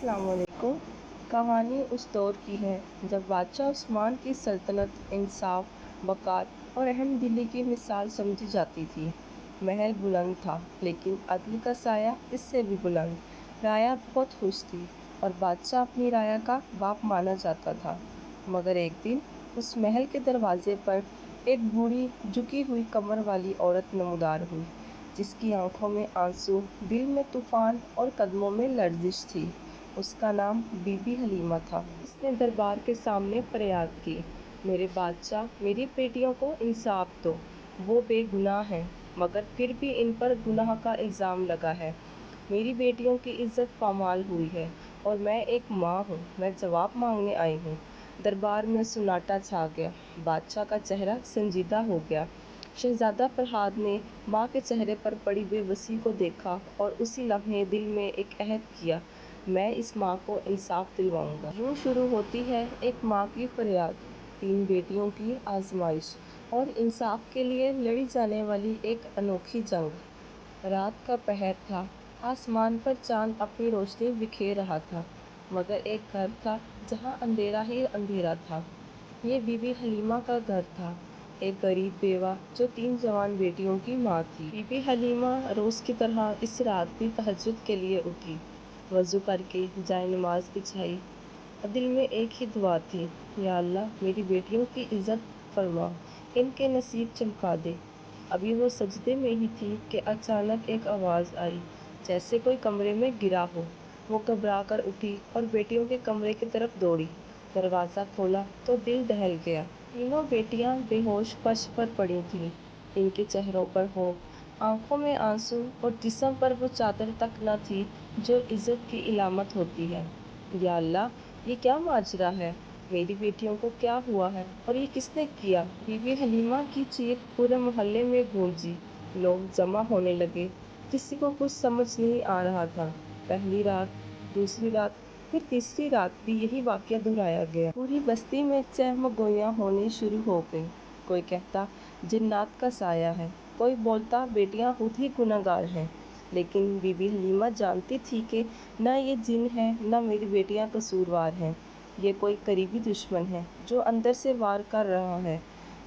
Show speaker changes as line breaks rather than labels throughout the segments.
السلام علیکم۔ کہانی اس دور کی ہے جب بادشاہ عثمان کی سلطنت انصاف، وقار اور اہم دلی کی مثال سمجھی جاتی تھی۔ محل بلند تھا لیکن عدل کا سایہ اس سے بھی بلند۔ رعایا بہت خوش تھی اور بادشاہ اپنی رعایا کا باپ مانا جاتا تھا۔ مگر ایک دن اس محل کے دروازے پر ایک بوڑھی جھکی ہوئی کمر والی عورت نمودار ہوئی، جس کی آنکھوں میں آنسو، دل میں طوفان اور قدموں میں لرزش تھی۔ اس کا نام بی بی حلیمہ تھا۔ اس نے دربار کے سامنے فریاد کی، میرے بادشاہ، میری بیٹیوں کو انصاف دو۔ وہ بے گناہ ہیں مگر پھر بھی ان پر گناہ کا الزام لگا ہے۔ میری بیٹیوں کی عزت پامال ہوئی ہے اور میں ایک ماں ہوں، میں جواب مانگنے آئی ہوں۔ دربار میں سناٹا چھا گیا۔ بادشاہ کا چہرہ سنجیدہ ہو گیا۔ شہزادہ فرہاد نے ماں کے چہرے پر پڑی بے بسی کو دیکھا اور اسی لمحے دل میں ایک عہد کیا، میں اس ماں کو انصاف دلواؤں گا۔ یوں شروع ہوتی ہے ایک ماں کی فریاد، 3 بیٹیوں کی آزمائش اور انصاف کے لیے لڑی جانے والی ایک انوکھی جنگ۔ رات کا پہر تھا، آسمان پر چاند اپنی روشنی بکھیر رہا تھا، مگر ایک گھر تھا جہاں اندھیرا ہی اندھیرا تھا۔ یہ بی بی حلیمہ کا گھر تھا، ایک غریب بیوہ جو 3 جوان بیٹیوں کی ماں تھی۔ بی بی حلیمہ روز کی طرح اس رات بھی تہجد کے لیے اٹھی، وضو کر کے جائے نماز بچھائی۔ دل میں ایک ہی دعا تھی، یا اللہ میری بیٹیوں کی عزت فرما، ان کے نصیب چمکا دے۔ ابھی وہ سجدے میں ہی تھی کہ اچانک ایک آواز آئی، جیسے کوئی کمرے میں گرا ہو۔ وہ گھبرا کر اٹھی اور بیٹیوں کے کمرے کی طرف دوڑی۔ دروازہ کھولا تو دل دہل گیا۔ تینوں بیٹیاں بے ہوش فرش پر پڑی تھیں، ان کے چہروں پر خوف، آنکھوں میں آنسو اور جسم پر وہ چادر تک نہ تھی جو عزت کی علامت ہوتی ہے۔ یا اللہ، یہ کیا ماجرا ہے؟ میری بیٹیوں کو کیا ہوا ہے اور یہ کس نے کیا؟ بی بی حلیمہ کی چیخ پورے محلے میں گونجی۔ لوگ جمع ہونے لگے، کسی کو کچھ سمجھ نہیں آ رہا تھا۔ پہلی رات، دوسری رات، پھر تیسری رات بھی یہی واقعہ دہرایا گیا۔ پوری بستی میں چہم گوئیاں ہونی شروع ہو گئیں۔ کوئی کہتا جنات کا سایہ ہے، کوئی بولتا بیٹیاں خود ہی گنہگار ہیں۔ لیکن بی بی حلیمہ جانتی تھی کہ نہ یہ جن ہے نہ میری بیٹیاں قصوروار ہیں، یہ کوئی قریبی دشمن ہے جو اندر سے وار کر رہا ہے۔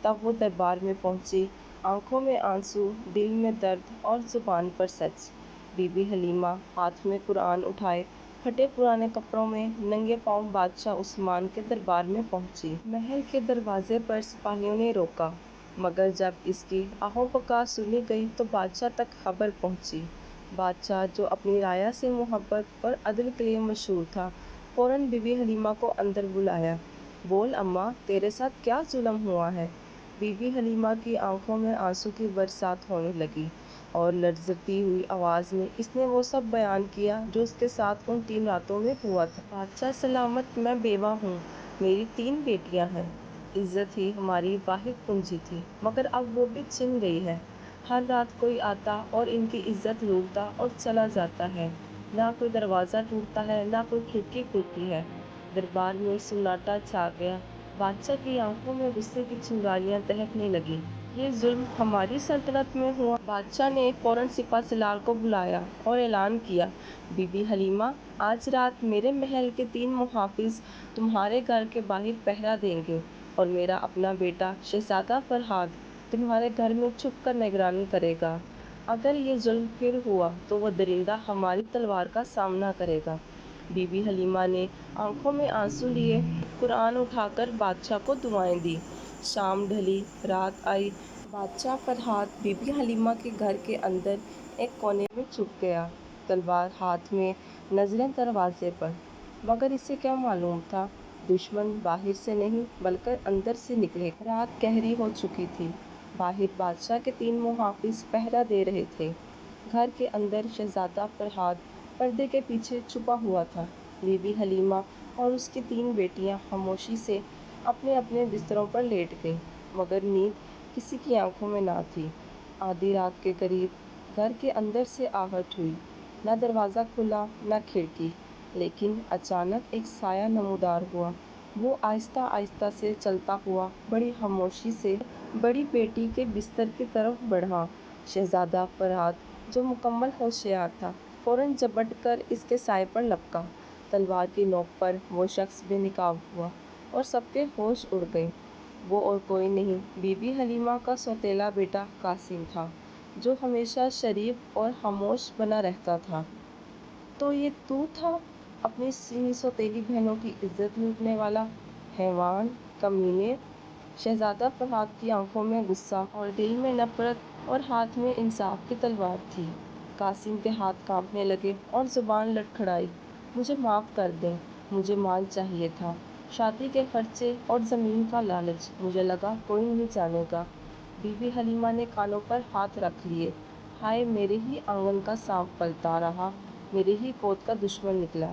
تب وہ دربار میں پہنچی، آنکھوں میں آنسو، دل میں درد اور زبان پر سچ۔ بی بی حلیمہ ہاتھ میں قرآن اٹھائے، پھٹے پرانے کپڑوں میں ننگے پاؤں بادشاہ عثمان کے دربار میں پہنچی۔ محل کے دروازے پر سپاہیوں نے روکا، مگر جب اس کی آہو پکار سنی گئی تو بادشاہ تک خبر پہنچی۔ بادشاہ جو اپنی رعایا سے محبت اور عدل کے لیے مشہور تھا، فوراً بی بی حلیمہ کو اندر بلایا۔ بول اماں، تیرے ساتھ کیا ظلم ہوا ہے؟ بی بی حلیمہ کی آنکھوں میں آنسو کی برسات ہونے لگی اور لرزتی ہوئی آواز میں اس نے وہ سب بیان کیا جو اس کے ساتھ ان 3 راتوں میں ہوا تھا۔ بادشاہ سلامت، میں بیوہ ہوں، میری 3 بیٹیاں ہیں۔ عزت ہی ہماری واحد پونجی تھی، مگر اب وہ بھی چھن گئی ہے۔ ہر رات کوئی آتا اور ان کی عزت لوٹتا اور چلا جاتا ہے، نہ کوئی دروازہ ٹوٹتا ہے نہ کوئی کھڑکی کھلتی ہے۔ دربار میں سناٹا چھا گیا۔ بادشاہ کی آنکھوں میں غصے کی چنگاریاں دہکنے لگیں۔ یہ ظلم ہماری سلطنت میں ہوا؟ بادشاہ نے فوراً سپہ سالار کو بلایا اور اعلان کیا، بی بی حلیمہ، آج رات میرے محل کے 3 محافظ تمہارے گھر کے باہر پہرا دیں گے اور میرا اپنا بیٹا شہزادہ فرہاد تمہارے گھر میں چھپ کر نگرانی کرے گا۔ اگر یہ ظلم پھر ہوا تو وہ درندہ ہماری تلوار کا سامنا کرے گا۔ بی بی حلیمہ نے آنکھوں میں آنسو لیے قرآن اٹھا کر بادشاہ کو دعائیں دیں۔ شام ڈھلی، رات آئی۔ بادشاہ فرہاد بی بی حلیمہ کے گھر کے اندر ایک کونے میں چھپ گیا، تلوار ہاتھ میں، نظریں دروازے پر۔ مگر اسے کیا معلوم تھا، دشمن باہر سے نہیں بلکہ اندر سے نکلے گا۔ رات گہری ہو چکی تھی۔ باہر بادشاہ کے 3 محافظ پہرا دے رہے تھے، گھر کے اندر شہزادہ فرہاد پردے کے پیچھے چھپا ہوا تھا۔ بی بی حلیمہ اور اس کی 3 بیٹیاں خاموشی سے اپنے اپنے بستروں پر لیٹ گئیں، مگر نیند کسی کی آنکھوں میں نہ تھی۔ آدھی رات کے قریب گھر کے اندر سے آہٹ ہوئی، نہ دروازہ کھلا نہ کھڑکی، لیکن اچانک ایک سایہ نمودار ہوا۔ وہ آہستہ آہستہ سے چلتا ہوا بڑی خاموشی سے بڑی بیٹی کے بستر کی طرف بڑھا۔ شہزادہ فرہاد جو مکمل ہوشیار تھا، فوراً جھپٹ کر اس کے سائے پر لپکا۔ تلوار کی نوک پر وہ شخص بے نقاب ہوا اور سب کے ہوش اڑ گئے۔ وہ اور کوئی نہیں، بی بی حلیمہ کا سوتیلا بیٹا قاسم تھا، جو ہمیشہ شریف اور خاموش بنا رہتا تھا۔ تو یہ تو تھا، اپنی سوتیلی بہنوں کی عزت لوٹنے والا حیوان، کمینے! شہزادہ فرہاد کی آنکھوں میں غصہ اور دل میں نفرت اور ہاتھ میں انصاف کی تلوار تھی۔ قاسم کے ہاتھ کانپنے لگے اور زبان لڑکھڑائی۔ مجھے معاف کر دیں، مجھے مال چاہیے تھا، شادی کے خرچے اور زمین کا لالچ، مجھے لگا کوئی نہیں جانے گا۔ بی بی حلیمہ نے کانوں پر ہاتھ رکھ لیے۔ ہائے، میرے ہی آنگن کا سانپ پلتا رہا، میرے ہی گود کا دشمن نکلا۔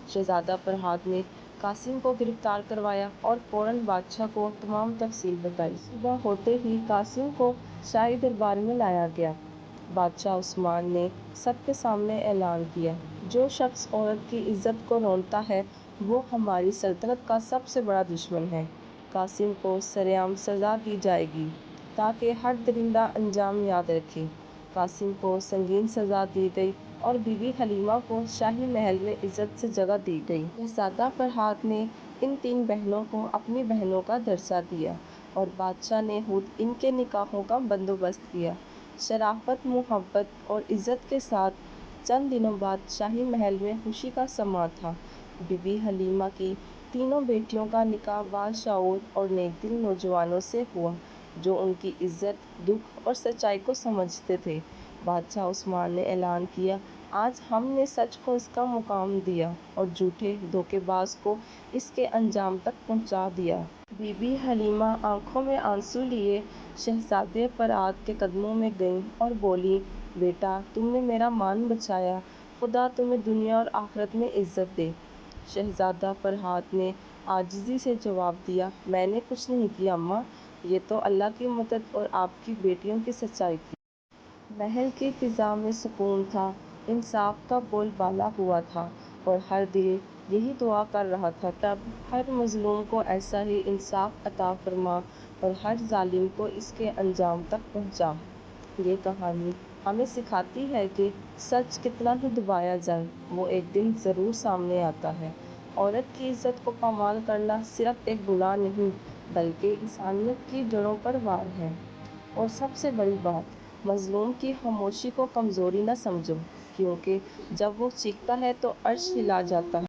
شہزادہ فرہاد نے قاسم کو گرفتار کروایا اور فوراً بادشاہ کو تمام تفصیل بتائی۔ صبح ہوتے ہی قاسم کو شاہی دربار میں لایا گیا۔ بادشاہ عثمان نے سب کے سامنے اعلان کیا، جو شخص عورت کی عزت کو رونتا ہے وہ ہماری سلطنت کا سب سے بڑا دشمن ہے۔ قاسم کو سرعام سزا دی جائے گی تاکہ ہر درندہ انجام یاد رکھے۔ قاسم کو سنگین سزا دی گئی اور بی بی حلیمہ کو شاہی محل میں عزت سے جگہ دی گئی۔ شہزادہ فرہاد نے ان 3 بہنوں کو اپنی بہنوں کا درجہ دیا اور بادشاہ نے خود ان کے نکاحوں کا بندوبست کیا۔ شرافت، محبت اور عزت کے ساتھ چند دنوں بعد شاہی محل میں خوشی کا سماں تھا۔ بی بی حلیمہ کی تینوں بیٹیوں کا نکاح باشعور اور نیک دل نوجوانوں سے ہوا، جو ان کی عزت، دکھ اور سچائی کو سمجھتے تھے۔ بادشاہ عثمان نے اعلان کیا، آج ہم نے سچ کو اس کا مقام دیا اور جھوٹے دھوکے باز کو اس کے انجام تک پہنچا دیا۔ بی بی حلیمہ آنکھوں میں آنسو لیے شہزادے فرہاد کے قدموں میں گئیں اور بولیں، بیٹا، تم نے میرا مان بچایا، خدا تمہیں دنیا اور آخرت میں عزت دے۔ شہزادہ فرہاد نے عاجزی سے جواب دیا، میں نے کچھ نہیں کیا اماں، یہ تو اللہ کی مدد اور آپ کی بیٹیوں کی سچائی تھی۔ محل کی فضا میں سکون تھا، انصاف کا بول بالا ہوا تھا اور ہر دل یہی دعا کر رہا تھا، رب ہر مظلوم کو ایسا ہی انصاف عطا فرما اور ہر ظالم کو اس کے انجام تک پہنچا۔ یہ کہانی ہمیں سکھاتی ہے کہ سچ کتنا ہی دبایا جائے، وہ ایک دن ضرور سامنے آتا ہے۔ عورت کی عزت کو پامال کرنا صرف ایک گناہ نہیں بلکہ انسانیت کی جڑوں پر وار ہے۔ اور سب سے بڑی بات، مظلوم کی خاموشی کو کمزوری نہ سمجھو، کیونکہ جب وہ چیختا ہے تو عرش ہلا جاتا ہے۔